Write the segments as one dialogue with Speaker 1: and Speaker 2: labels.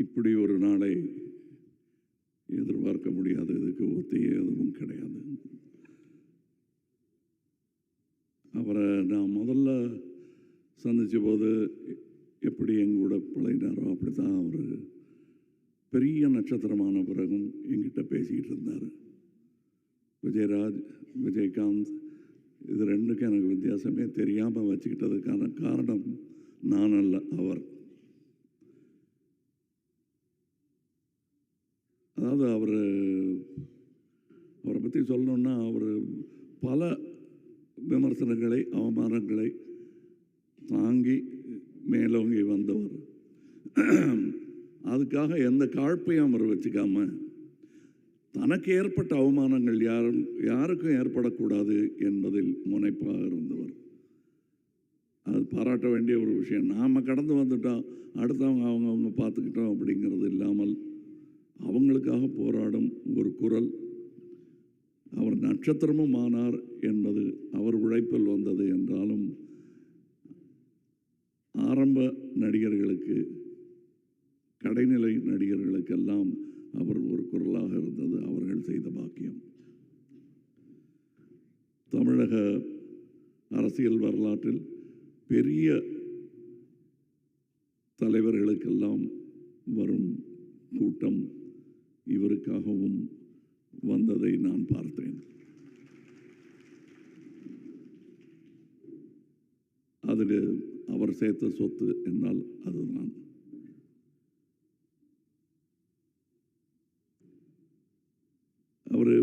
Speaker 1: இப்படி ஒரு நாளை எதிர்பார்க்க முடியாது. இதுக்கு ஒத்தியே எதுவும் கிடையாது. அவரை நான் முதல்ல சந்தித்த போது எப்படி எங்கூட பழகினாரோ அப்படி தான் அவர் பெரிய நட்சத்திரமான பிறகும் எங்கிட்ட பேசிக்கிட்டு இருந்தார். விஜயராஜ், விஜயகாந்த், இது ரெண்டுக்கும் எனக்கு வித்தியாசமே தெரியாமல் வச்சுக்கிட்டதுக்கான காரணம் நான் அல்ல, அவர். அதாவது அவரை பற்றி சொல்லணுன்னா அவர் பல விமர்சனங்களை, அவமானங்களை தாங்கி மேலோங்கி வந்தவர். அதுக்காக எந்த காழ்ப்பையும் அவர் வச்சுக்காம தனக்கு ஏற்பட்ட அவமானங்கள் யாருக்கும் ஏற்படக்கூடாது என்பதில் முனைப்பாக இருந்தவர். அது பாராட்ட வேண்டிய ஒரு விஷயம். நாம் கடந்து வந்துட்டோம், அடுத்தவங்க அவங்க பார்த்துக்கிட்டோம் அப்படிங்கிறது இல்லாமல் அவங்களுக்காக போராடும் ஒரு குரல். அவர் நட்சத்திரமும் ஆனார் என்பது அவர் உழைப்பில் வந்தது என்றாலும் ஆரம்ப நடிகர்களுக்கு, கடைநிலை நடிகர்களுக்கெல்லாம் அவர் ஒரு குரலாக இருந்தது அவர்கள் செய்த பாக்கியம். தமிழக அரசியல் வரலாற்றில் பெரிய தலைவர்களுக்கெல்லாம் வரும் கூட்டம் இவருக்காகவும் வந்ததை நான் பார்த்தேன். அதில் அவர் சேர்த்த சொத்து என்னால் அதுதான். அவர்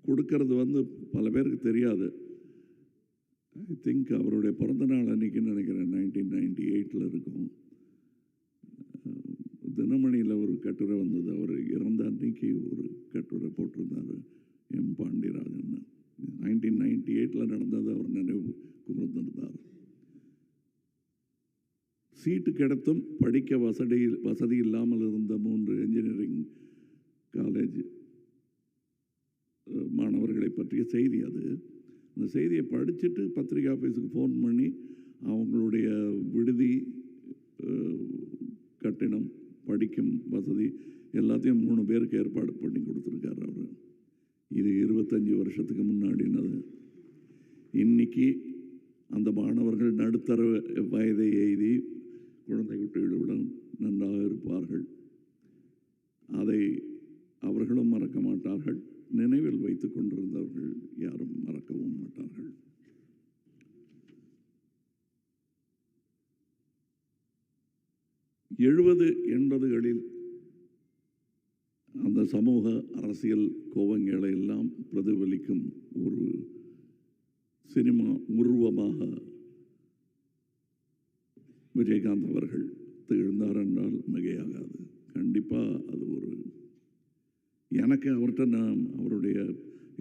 Speaker 1: கொடுக்கறது பல பேருக்கு தெரியாது. ஐ திங்க் அவருடைய பிறந்த நாள் அன்றைக்கின்னு நினைக்கிறேன், 1998 இருக்கும். தினமணியில் ஒரு கட்டுரை வந்தது. அவர் இறந்த அன்னைக்கு ஒரு கட்டுரை போட்டிருந்தார் எம் பாண்டியராஜன். 1998 நடந்தது அவர் நினைவு கூர்ந்திருந்தார். சீட்டு கிடைத்தும் படிக்க வசதி இல்லாமல் இருந்த 3 என்ஜினியரிங் காலேஜ் மாணவர்களை பற்றிய செய்தி அது. அந்த செய்தியை படிச்சுட்டு பத்திரிகை ஆஃபீஸுக்கு ஃபோன் பண்ணி அவங்களுடைய விடுதி, கட்டிடம், படிக்கும் வசதி எல்லாத்தையும் 3 பேருக்கு ஏற்பாடு பண்ணி கொடுத்துருக்காரு அவர். இது 25 வருஷத்துக்கு முன்னாடினது. இன்னைக்கு அந்த மாணவர்கள் நடுத்தர வயதை எய்தி குழந்தை குட்டிகளுடன் நன்றாக இருப்பார்கள். அதை அவர்களும் மறக்க மாட்டார்கள். நினைவில் வைத்துக் கொண்டிருந்தவர்கள் யாரும் மறக்கவும் மாட்டார்கள். எழுபது 80களில் அந்த சமூக அரசியல் கோவங்களை எல்லாம் பிரதிபலிக்கும் ஒரு சினிமா உருவமாக விஜயகாந்த் அவர்கள் திகழ்ந்தார் என்றால் மிகையாகாது. கண்டிப்பாக அது ஒரு எனக்கு அவர்கிட்ட நான் அவருடைய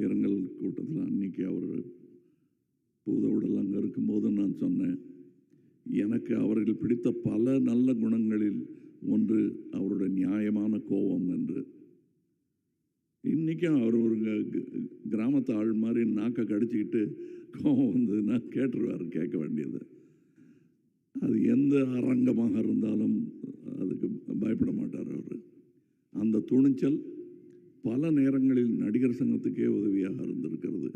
Speaker 1: இரங்கல் கூட்டத்தில் அன்னைக்கு அவர் பூதவுடல் அங்கே இருக்கும்போது நான் சொன்னேன், எனக்கு அவர்கள் பிடித்த பல நல்ல குணங்களில் ஒன்று அவருடைய நியாயமான கோபம் என்று. இன்றைக்கும் அவர் ஒரு கிராமத்து ஆள் மாதிரி நாக்கை கடிச்சிக்கிட்டு கோபம் வந்ததுன்னா கேட்டுருவார், கேட்க வேண்டியது. அது எந்த அரங்கமாக இருந்தாலும் அதுக்கு பயப்பட மாட்டார் அவர். அந்த துணிச்சல் பல நேரங்களில் நடிகர் சங்கத்துக்கே உதவியாக இருந்திருக்கிறது.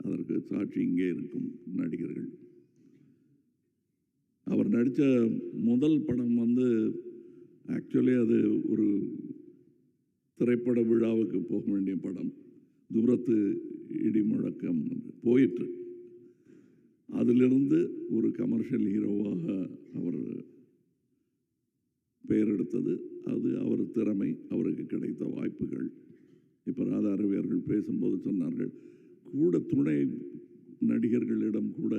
Speaker 1: அதற்கு சாட்சி இங்கே இருக்கும் நடிகர்கள். அவர் நடித்த முதல் படம் ஆக்சுவலி அது ஒரு திரைப்பட விழாவுக்கு போக வேண்டிய படம். தூரத்து இடி முழக்கம் போயிற்று. அதிலிருந்து ஒரு கமர்ஷியல் ஹீரோவாக அவர் பெயர் எடுத்தது. அது அவர் திறமை, அவருக்கு கிடைத்த வாய்ப்புகள். இப்போ ராதா ரவியர்கள் பேசும்போது சொன்னார்கள், கூட துணை நடிகர்களிடம் கூட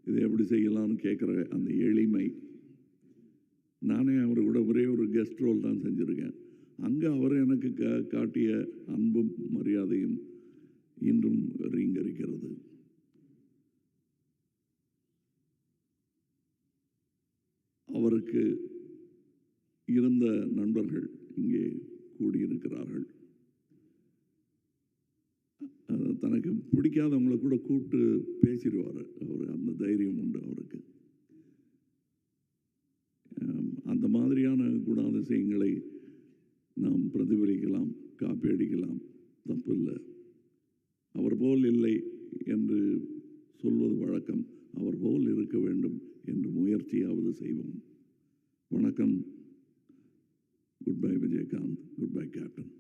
Speaker 1: இதை எப்படி செய்யலாம்னு கேட்குற அந்த எளிமை. நானே அவர் கூட ஒரே ஒரு கெஸ்ட் ரோல் தான் செஞ்சுருக்கேன். அங்கே அவர் எனக்கு காட்டிய அன்பும் மரியாதையும் இன்றும் ரீங்கரிக்கிறது. அவருக்கு இருந்த நண்பர்கள் இங்கே கூடியிருக்கிறார்கள். தனக்கு பிடிக்காதவங்களை கூட கூப்பிட்டு பேசிடுவார் அவர். அந்த தைரியம் உண்டு அவருக்கு. அந்த அந்த மாதிரியான குணாதிசயங்களை நாம் பிரதிபலிக்கலாம், காப்பி அடிக்கலாம், தப்பு இல்லை. அவர் போல் இல்லை என்று சொல்வது வழக்கம். அவர் போல் இருக்க வேண்டும் என்று முயற்சியாவது செய்வோம். வணக்கம். Good bye Vijayakanth. Good bye captain.